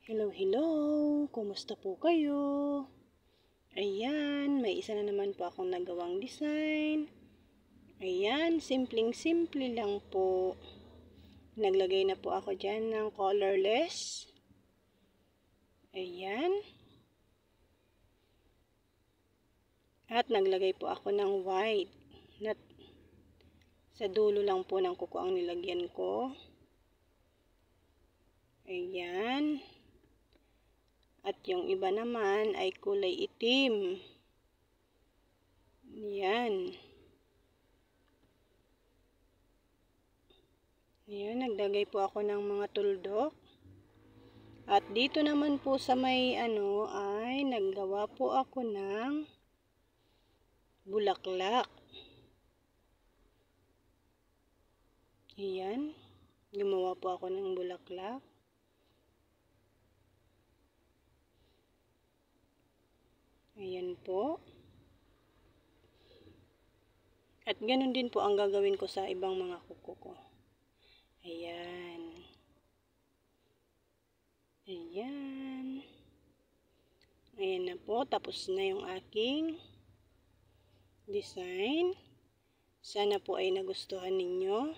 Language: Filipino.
Hello, hello! Kumusta po kayo? Ayan, may isa na naman po akong nagawang design. Ayan, simpleng-simple lang po. Naglagay na po ako dyan ng colorless. Ayan. At naglagay po ako ng white. Sa dulo lang po ng kuko ang nilagyan ko. Ayan. At yung iba naman ay kulay itim. Ayan. Ayan, naglagay po ako ng mga tuldok. At dito naman po sa may ay naggawa po ako ng bulaklak. Ayan, gumawa po ako ng bulaklak. Ayan po. At ganun din po ang gagawin ko sa ibang mga kuko ko. Ayan. Ayan. Ayan na po. Tapos na yung aking design. Sana po ay nagustuhan ninyo.